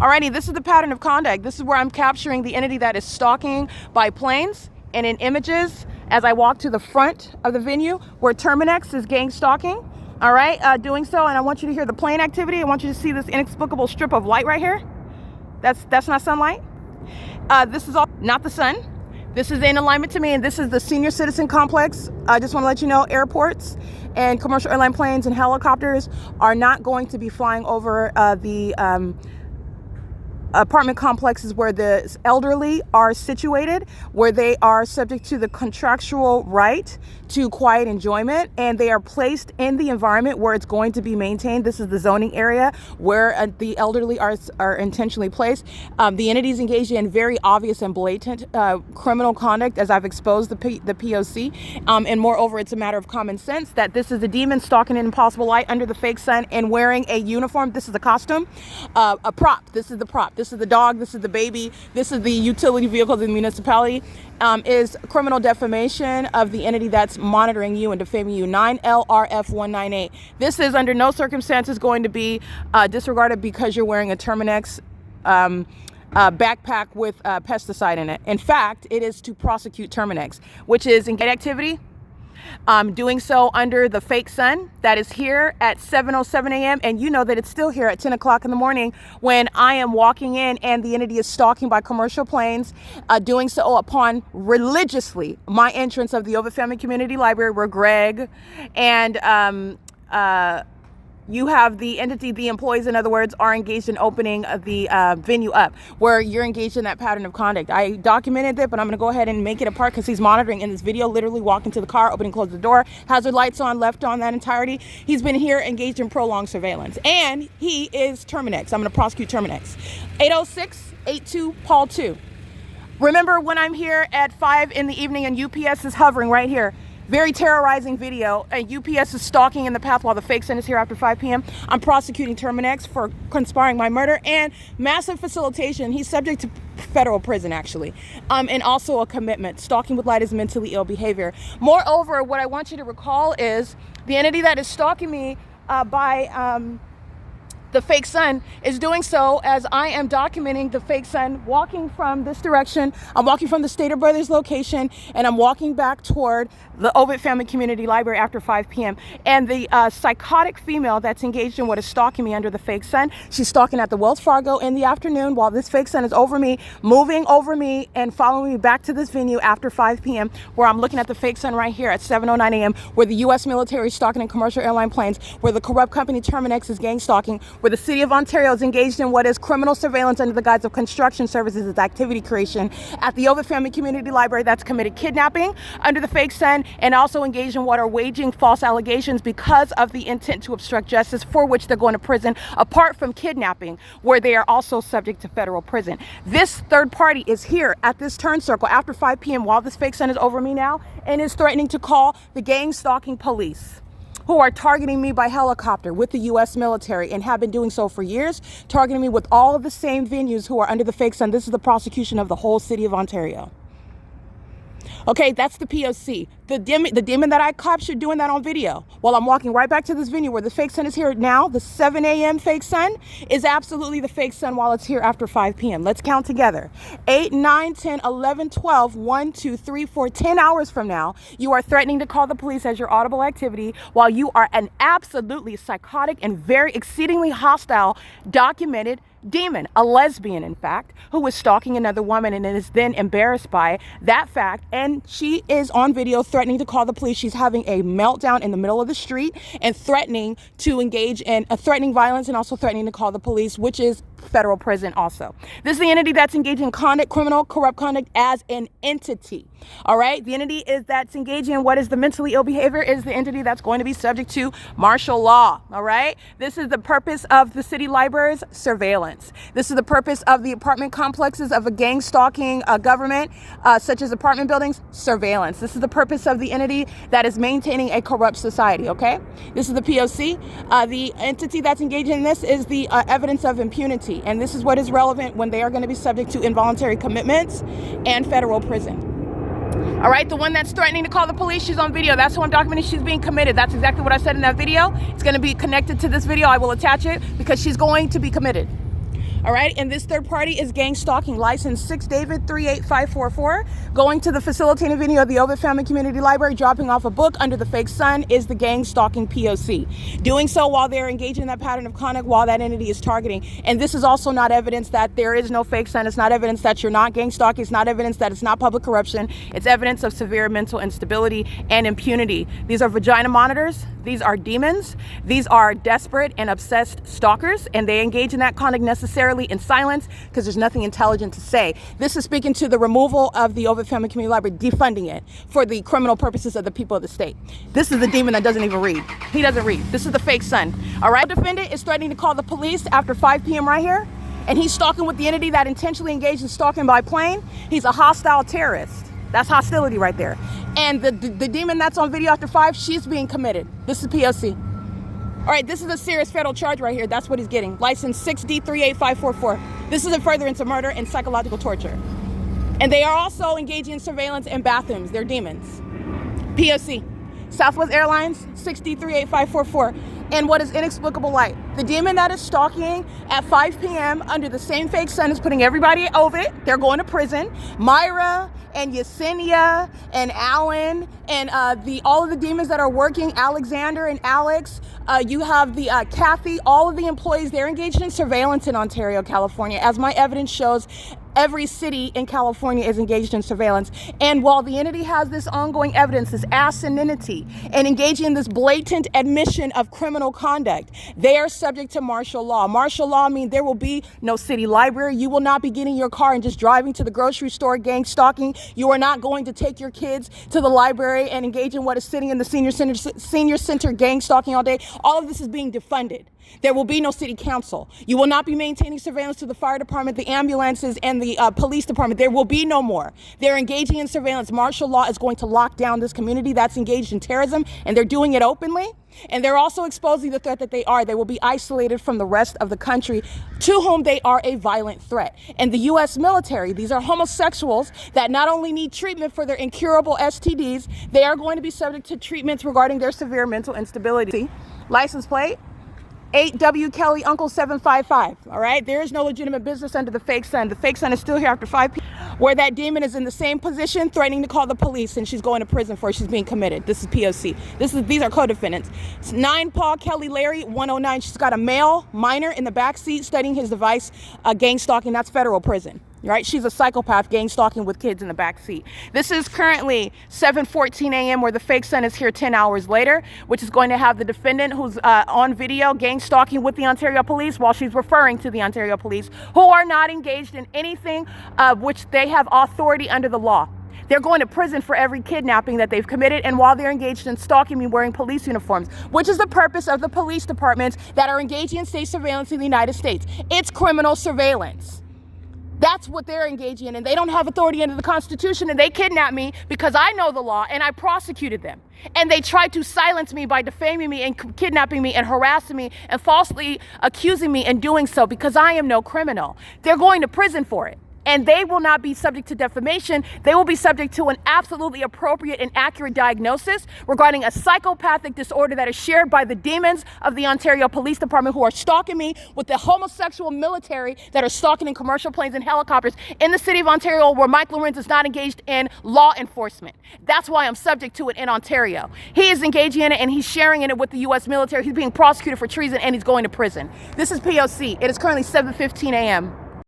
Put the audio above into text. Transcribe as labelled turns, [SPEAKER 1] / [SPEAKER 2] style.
[SPEAKER 1] Alrighty, this is the pattern of conduct. This is where I'm capturing the entity that is stalking by planes and in images as I walk to the front of the venue where Terminex is gang stalking. All right, doing so, and I want you to hear the plane activity. I want you to see this inexplicable strip of light right here. That's not sunlight. This is all not the sun. This is in alignment to me, and this is the senior citizen complex. I just want to let you know, airports and commercial airline planes and helicopters are not going to be flying over the apartment complexes where the elderly are situated, where they are subject to the contractual right to quiet enjoyment, and they are placed in the environment where it's going to be maintained. This is the zoning area where the elderly are intentionally placed. The entities engaged in very obvious and blatant criminal conduct, as I've exposed the P.O.C. And moreover, it's a matter of common sense that this is a demon stalking in impossible light under the fake sun and wearing a uniform. This is a costume, a prop. This is the prop. This is the dog. This is the baby. This is the utility vehicle of the municipality. Is criminal defamation of the entity that's monitoring you and defaming you. 9LRF 198. This is under no circumstances going to be disregarded because you're wearing a Terminex backpack with pesticide in it. In fact, it is to prosecute Terminex, which is in activity. Doing so under the fake sun that is here at 7:07 a.m. And you know that it's still here at 10 o'clock in the morning when I am walking in and the entity is stalking by commercial planes, doing so upon religiously my entrance of the OVITT Family Community Library, where Greg and you have the entity, the employees, in other words, are engaged in opening the venue up, where you're engaged in that pattern of conduct. I documented it, but I'm going to go ahead and make it apart because he's monitoring in this video, literally walking to the car, opening, close the door, hazard lights on, left on, that entirety. He's been here engaged in prolonged surveillance, and he is Terminex. I'm going to prosecute Terminex. 806-82 Paul 2. Remember when I'm here at 5 in the evening and UPS is hovering right here? Very terrorizing video, and UPS is stalking in the path while the fake sun is here after 5 p.m. I'm prosecuting Terminex for conspiring my murder and massive facilitation. He's subject to federal prison, actually, and also a commitment. Stalking with light is mentally ill behavior. Moreover, what I want you to recall is the entity that is stalking me by the fake sun is doing so as I am documenting the fake sun walking from this direction. I'm walking from the Stater Brothers location, and I'm walking back toward the OVITT Family Community Library after 5 p.m. And the psychotic female that's engaged in what is stalking me under the fake sun, she's stalking at the Wells Fargo in the afternoon while this fake sun is over me, moving over me and following me back to this venue after 5 p.m. where I'm looking at the fake sun right here at 7:09 a.m. where the U.S. military is stalking in commercial airline planes, where the corrupt company Terminex is gang stalking, where the city of Ontario is engaged in what is criminal surveillance under the guise of construction services as activity creation at the OVITT Family Community Library that's committed kidnapping under the fake sun and also engaged in what are waging false allegations because of the intent to obstruct justice, for which they're going to prison, apart from kidnapping, where they are also subject to federal prison. This third party is here at this turn circle after 5 p.m. while this fake sun is over me now and is threatening to call the gang stalking police, who are targeting me by helicopter with the U.S. military and have been doing so for years, targeting me with all of the same venues who are under the fake sun. This is the prosecution of the whole city of Ontario. Okay, that's the P.O.C. The demon that I captured doing that on video while I'm walking right back to this venue where the fake sun is here now. The 7 a.m. fake sun is absolutely the fake sun while it's here after 5 p.m. Let's count together. 8, 9, 10, 11, 12, 1, 2, 3, 4, 10 hours from now, you are threatening to call the police as your audible activity while you are an absolutely psychotic and very exceedingly hostile documented demon, a lesbian, in fact, who was stalking another woman and is then embarrassed by that fact. And she is on video threatening to call the police. She's having a meltdown in the middle of the street and threatening to engage in threatening violence and also threatening to call the police, which is federal prison also. This is the entity that's engaged in conduct, criminal, corrupt conduct as an entity. All right. The entity that's engaging in what is the mentally ill behavior is the entity that's going to be subject to martial law. All right. This is the purpose of the city libraries: surveillance. This is the purpose of the apartment complexes of a gang stalking government, such as apartment buildings: surveillance. This is the purpose of the entity that is maintaining a corrupt society. OK, this is the P.O.C. The entity that's engaged in this is the evidence of impunity. And this is what is relevant when they are going to be subject to involuntary commitments and federal prison. All right, the one that's threatening to call the police, she's on video. That's who I'm documenting. She's being committed. That's exactly what I said in that video. It's going to be connected to this video. I will attach it because she's going to be committed. All right, and this third party is gang stalking, license 6 David 38544. Going to the facilitating venue of the OVITT Family Community Library, dropping off a book under the fake sun is the gang stalking P.O.C. Doing so while they're engaged in that pattern of conduct while that entity is targeting. And this is also not evidence that there is no fake sun. It's not evidence that you're not gang stalking. It's not evidence that it's not public corruption. It's evidence of severe mental instability and impunity. These are vagina monitors. These are demons. These are desperate and obsessed stalkers, and they engage in that conduct necessarily in silence because there's nothing intelligent to say. This is speaking to the removal of the OVITT Family Community Library, defunding it for the criminal purposes of the people of the state. This is the demon that doesn't even read. He doesn't read. This is the fake son. All right, the defendant is threatening to call the police after 5 p.m. right here, and he's stalking with the entity that intentionally engaged in stalking by plane. He's a hostile terrorist. That's hostility right there. And the demon that's on video after 5, she's being committed. This is P.O.C. All right, this is a serious federal charge right here. That's what he's getting. License 6D38544. This is a furtherance of murder and psychological torture. And they are also engaging in surveillance in bathrooms. They're demons. P.O.C. Southwest Airlines 6D38544. And what is inexplicable light? The demon that is stalking at 5 p.m. under the same fake sun is putting everybody at OVITT. They're going to prison. Myra and Yesenia and Alan and all of the demons that are working, Alexander and Alex, you have the Kathy, all of the employees, they're engaged in surveillance in Ontario, California. As my evidence shows, every city in California is engaged in surveillance. And while the entity has this ongoing evidence, this asininity, and engaging in this blatant admission of criminal conduct, they are subject to martial law. Martial law means there will be no city library. You will not be getting your car and just driving to the grocery store gang stalking. You are not going to take your kids to the library and engage in what is sitting in the senior center gang stalking all day. All of this is being defunded. There will be no city council. You will not be maintaining surveillance to the fire department, the ambulances, and the police department. There will be no more. They're engaging in surveillance. Martial law is going to lock down this community that's engaged in terrorism, and they're doing it openly. And they're also exposing the threat that they are. They will be isolated from the rest of the country to whom they are a violent threat. And the U.S. military, these are homosexuals that not only need treatment for their incurable STDs, they are going to be subject to treatments regarding their severe mental instability. License plate 8W Kelly Uncle 755. All right, there is no legitimate business under the fake sun. The fake sun is still here after 5 p.m. where that demon is in the same position, threatening to call the police, and she's going to prison for it. She's being committed. This is P.O.C. These are co-defendants. It's 9 Paul Kelly Larry 109. She's got a male minor in the back seat studying his device, gang stalking. That's federal prison. Right? She's a psychopath gang stalking with kids in the back seat. This is currently 7:14 a.m. where the fake son is here 10 hours later, which is going to have the defendant who's on video gang stalking with the Ontario police while she's referring to the Ontario police, who are not engaged in anything which they have authority under the law. They're going to prison for every kidnapping that they've committed, and while they're engaged in stalking me wearing police uniforms, which is the purpose of the police departments that are engaging in state surveillance in the United States. It's criminal surveillance. That's what they're engaging in, and they don't have authority under the Constitution, and they kidnapped me because I know the law, and I prosecuted them. And they tried to silence me by defaming me and kidnapping me and harassing me and falsely accusing me and doing so because I am no criminal. They're going to prison for it. And they will not be subject to defamation. They will be subject to an absolutely appropriate and accurate diagnosis regarding a psychopathic disorder that is shared by the demons of the Ontario Police Department, who are stalking me with the homosexual military that are stalking in commercial planes and helicopters in the city of Ontario, where Mike Lorenz is not engaged in law enforcement. That's why I'm subject to it in Ontario. He is engaging in it, and he's sharing in it with the U.S. military. He's being prosecuted for treason, and he's going to prison. This is P.O.C. It is currently 7:15 a.m.